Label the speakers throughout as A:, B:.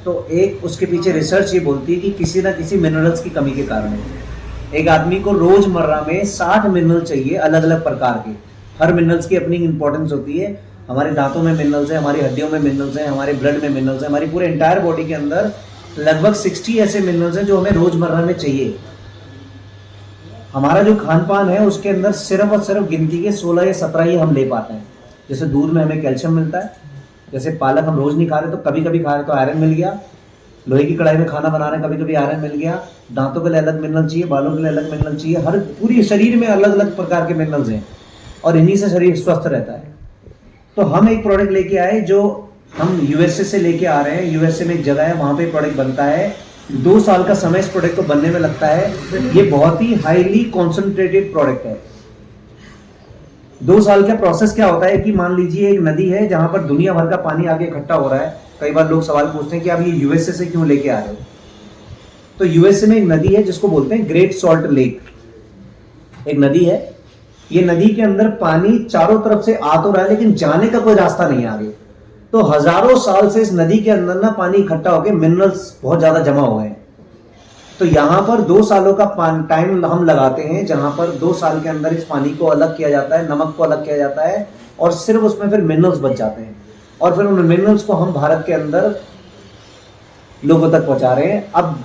A: तो एक उसके पीछे रिसर्च ये बोलती है कि किसी ना किसी मिनरल्स की कमी के कारण है। एक आदमी को रोजमर्रा में 60 मिनरल चाहिए अलग अलग प्रकार के। हर मिनरल्स की अपनी इंपॉर्टेंस होती है। हमारे दांतों में मिनरल्स है, हमारी हड्डियों में मिनरल्स है, हमारे ब्लड में मिनरल्स है, हमारी पूरे एंटायर बॉडी के अंदर लगभग 60 ऐसे मिनरल्स हैं जो हमें रोजमर्रा में चाहिए। हमारा जो खान पान है उसके अंदर सिर्फ और सिर्फ गिनती के 16 या 17 ही हम ले पाते हैं। जैसे दूध में हमें कैल्शियम मिलता है, जैसे पालक हम रोज नहीं खा रहे तो कभी कभी खा रहे तो आयरन मिल गया, लोहे की कढ़ाई में खाना बना रहे हैं कभी कभी आयरन मिल गया, दांतों के लिए अलग मिनरल चाहिए, बालों के लिए अलग मिनरल चाहिए, हर पूरी शरीर में अलग अलग प्रकार के मिनरल्स हैं और इन्हीं से शरीर स्वस्थ रहता है। तो हम एक प्रोडक्ट लेके आए जो हम यूएसए से लेके आ रहे हैं। यूएसए में एक जगह है, वहां पे प्रोडक्ट बनता है। 2 साल का समय इस प्रोडक्ट को बनने में लगता है। ये बहुत ही हाईली कॉन्सेंट्रेटेड प्रोडक्ट है। 2 साल का प्रोसेस क्या होता है कि मान लीजिए एक नदी है जहां पर दुनिया भर का पानी आगे इकट्ठा हो रहा है। कई बार लोग सवाल पूछते हैं कि आप ये यूएसए से क्यों लेके आ रहे हो। तो यूएसए में एक नदी है जिसको बोलते हैं ग्रेट सॉल्ट लेक। एक नदी है, ये नदी के अंदर पानी चारों तरफ से आ तो रहा है लेकिन जाने का कोई रास्ता नहीं है आगे। तो हजारों साल से इस नदी के अंदर ना पानी इकट्ठा होकर मिनरल्स बहुत ज्यादा जमा हो गए हैं। तो यहाँ पर 2 सालों का टाइम हम लगाते हैं जहां पर 2 साल के अंदर इस पानी को अलग किया जाता है, नमक को अलग किया जाता है और सिर्फ उसमें फिर मिनरल्स बच जाते हैं और फिर उन मिनरल्स को हम भारत के अंदर लोगों तक पहुंचा रहे हैं। अब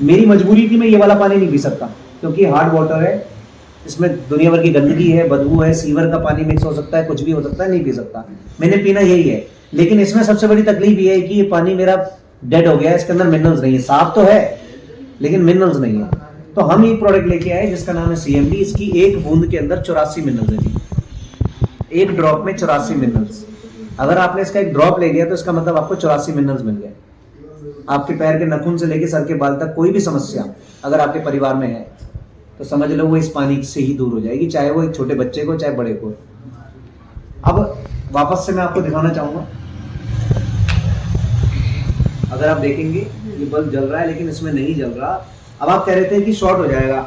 A: मेरी मजबूरी थी, मैं ये वाला पानी नहीं पी सकता क्योंकि हार्ड वाटर है, इसमें दुनिया भर की गंदगी है, बदबू है, सीवर का पानी मिक्स हो सकता है, कुछ भी हो सकता है, नहीं पी सकता। मैंने पीना यही है। लेकिन इसमें सबसे बड़ी तकलीफ ये है कि ये पानी मेरा डेड हो गया है, इसके अंदर मिनरल्स नहीं है। साफ तो है लेकिन मिनरल्स नहीं है। तो हम ये प्रोडक्ट लेके आए जिसका नाम है सीएमडी। इसकी एक बूंद के अंदर 84 मिनरल्स है जी। एक ड्रॉप में 84 मिनरल्स। अगर आपने इसका एक ड्रॉप ले लिया तो इसका मतलब आपको 84 मिनरल्स मिल गए। आपके पैर के नाखून से लेकर सर के बाल तक कोई भी समस्या अगर आपके परिवार में है तो समझ लो वो इस पानी से ही दूर हो जाएगी, चाहे वो एक छोटे बच्चे को चाहे बड़े को। अब वापस से मैं आपको दिखाना चाहूंगा। अगर आप देखेंगे ये बल्ब जल रहा है लेकिन इसमें नहीं जल रहा। अब आप कह रहे थे कि शॉर्ट हो जाएगा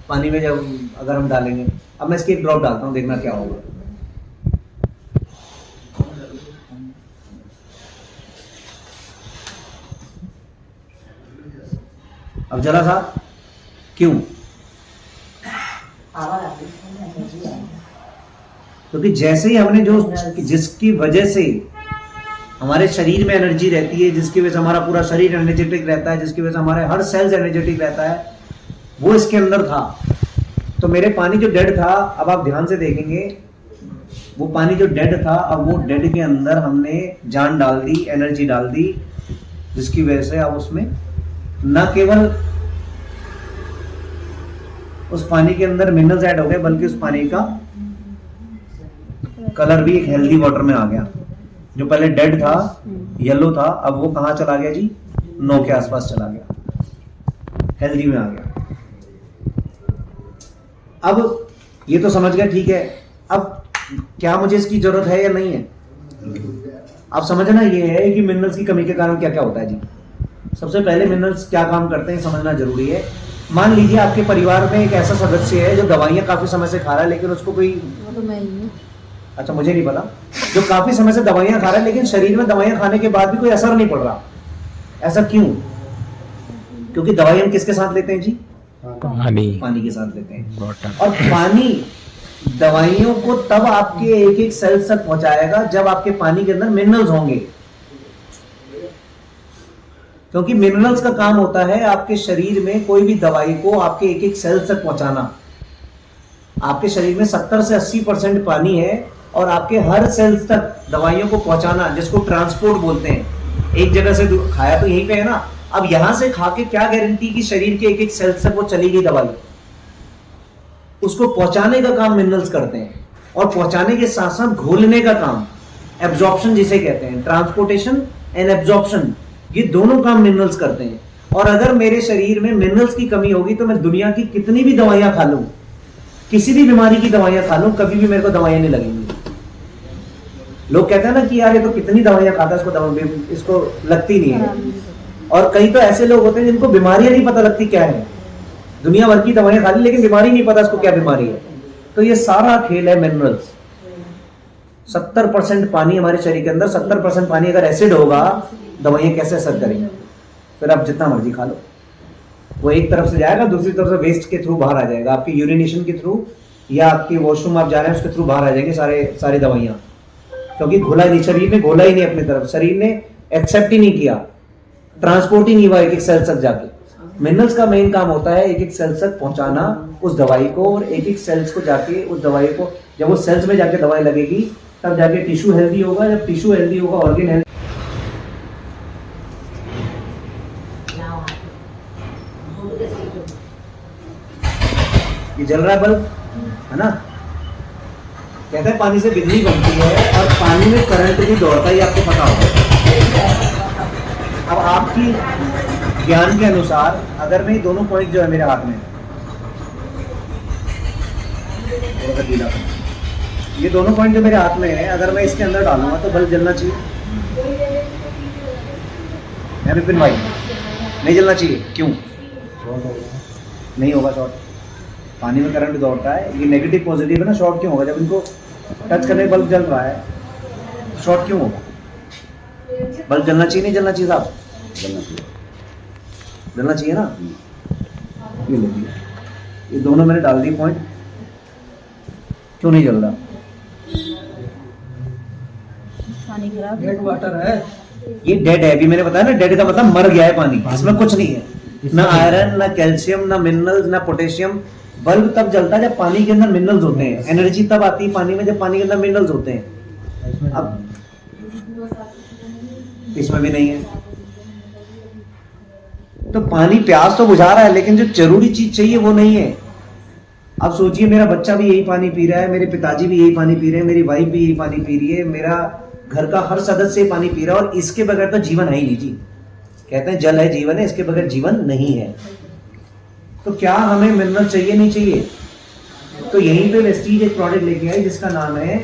A: पानी में जब अगर हम डालेंगे। अब मैं इसकी एक ड्रॉप डालता हूं, देखना क्या होगा। अब जरा सा क्यों? क्योंकि जैसे ही हमने जो जिसकी वजह से हमारे शरीर में एनर्जी रहती है, जिसकी वजह से हमारा पूरा शरीर एनर्जेटिक रहता है, जिसकी वजह से हमारे हर सेल्स एनर्जेटिक रहता है, वो इसके अंदर था। तो मेरे पानी जो डेड था, अब आप ध्यान से देखेंगे, वो पानी जो डेड था अब वो डेड के अंदर हमने जान डाल दी, एनर्जी डाल दी, जिसकी वजह से अब उसमें न केवल उस पानी के अंदर मिनरल्स ऐड हो गए बल्कि उस पानी का कलर भी एक हेल्दी वाटर में आ गया। जो पहले डेड था, येलो था, अब वो कहां चला गया जी? 9 के आसपास चला गया, हेल्दी में आ गया। अब ये तो समझ गया, ठीक है। अब क्या मुझे इसकी जरूरत है या नहीं है? अब समझना ये है कि मिनरल्स की कमी के कारण क्या क्या होता है जी। सबसे पहले मिनरल्स क्या काम करते हैं समझना जरूरी है। मान लीजिए आपके परिवार में एक ऐसा सदस्य है जो दवाइयां काफी समय से खा रहा है लेकिन उसको कोई,
B: तो मैं ही हूं।
A: अच्छा मुझे नहीं पता, जो काफी समय से दवाइयां खा रहा है लेकिन शरीर में दवाइयां खाने के बाद भी कोई असर नहीं पड़ रहा। ऐसा क्यों? क्योंकि दवाई हम किसके साथ लेते हैं जी? पानी के साथ लेते हैं। और पानी दवाइयों को तब आपके एक एक सेल्स तक पहुंचाएगा जब आपके पानी के अंदर मिनरल्स होंगे। क्योंकि मिनरल्स का काम होता है आपके शरीर में कोई भी दवाई को आपके एक एक सेल्स तक पहुंचाना। आपके शरीर में 70 से 80% पानी है और आपके हर सेल्स तक दवाइयों को पहुंचाना, जिसको ट्रांसपोर्ट बोलते हैं। एक जगह से खाया तो यहीं पे है ना, अब यहां से खा के क्या गारंटी कि शरीर के एक एक सेल्स तक वो चली गई दवाई? उसको पहुंचाने का काम मिनरल्स करते हैं और पहुंचाने के साथ साथ घोलने का काम, एब्जॉर्प्शन जिसे कहते हैं, ट्रांसपोर्टेशन एंड एब्जॉर्प्शन, ये दोनों काम मिनरल्स करते हैं। और अगर मेरे शरीर में मिनरल्स की कमी होगी तो मैं दुनिया की कितनी भी दवाइयां खा लूं, किसी भी बीमारी की दवाइयां खा लूं, कभी भी मेरे को दवाइयां नहीं लगेंगी। लोग कहते हैं ना कि यार ये तो कितनी दवाइयां खाता है, इसको लगती नहीं है। और कई तो ऐसे लोग होते हैं जिनको बीमारियां नहीं पता लगती क्या है, दुनिया भर की दवाइयां खा ली लेकिन बीमारी नहीं पता इसको क्या बीमारी है। तो ये सारा खेल है मिनरल्स। 70% पानी हमारे शरीर के अंदर, 70% पानी अगर एसिड होगा, दवाइयाँ कैसे असर करेंगी, फिर आप जितना मर्जी खा लो, वो एक तरफ से जाएगा, दूसरी तरफ से वेस्ट के थ्रू बाहर आ जाएगा, आपकी यूरिनेशन के थ्रू या आपके वॉशरूम आप जा रहे हैं उसके थ्रू बाहर आ जाएंगे सारी दवाइयाँ, क्योंकि घोला नहीं, शरीर ने घोला ही नहीं अपनी तरफ, शरीर ने एक्सेप्ट ही नहीं किया, ट्रांसपोर्ट ही नहीं हुआ एक एक सेल तक जाके। मिनरल्स का मेन काम होता है एक एक सेल तक पहुंचाना उस दवाई को, और एक एक सेल्स को जाके उस दवाई को, जब वो सेल्स में जाके दवाई लगेगी तब जाके टिश्यू हेल्दी होगा, जब टिश्यू हेल्दी होगा ऑर्गन हेल्दी। ये जल रहा है बल्ब, है ना? कहते हैं पानी से बिजली बनती है और पानी में करंट भी दौड़ता है, आपको पता होगा। अब आपकी ज्ञान के अनुसार अगर मैं दोनों पॉइंट जो है मेरे हाथ में, ये दोनों पॉइंट जो मेरे हाथ में है, अगर मैं इसके अंदर डालूंगा तो बल्ब जलना चाहिए, विपिन भाई? नहीं जलना चाहिए, क्यों? नहीं होगा शॉर्ट, पानी में करंट दौड़ता है, ये नेगेटिव पॉजिटिव है ना, शॉर्ट क्यों होगा? जब इनको टच करने बल्ब जल रहा है, शॉर्ट क्यों होगा? बल्ब जलना चाहिए नहीं जलना चाहिए साहब? जलना चाहिए ना। ये लो, ये दोनों मैंने डाल दी पॉइंट, क्यों नहीं जल रहा?
B: पानी खराब,
C: डेड वाटर है,
A: ये डेड है, अभी मैंने बताया ना, डेड का मतलब मर गया है पानी, इसमें कुछ नहीं है, ना आयरन, ना कैल्शियम, ना मिनरल्स, ना पोटेशियम। बल्ब तब जलता है जब पानी के अंदर मिनरल्स होते हैं, एनर्जी तब आती है पानी में जब पानी के अंदर मिनरल्स होते हैं। अब इसमें भी नहीं है, तो पानी प्यास तो बुझा रहा है, लेकिन जो जरूरी चीज चाहिए वो नहीं है। अब सोचिए, मेरा बच्चा भी यही पानी पी रहा है, मेरे पिताजी भी यही पानी पी रहे हैं, मेरी वाइफ भी यही पानी पी रही है, मेरा घर का हर सदस्य पानी पी रहा है, और इसके बगैर तो जीवन है ही नहीं जी। कहते हैं जल है जीवन है, इसके बगैर जीवन नहीं है। तो क्या हमें मिनरल चाहिए नहीं चाहिए? तो यहीं पे वेस्टीज एक प्रोडक्ट लेके आई जिसका नाम है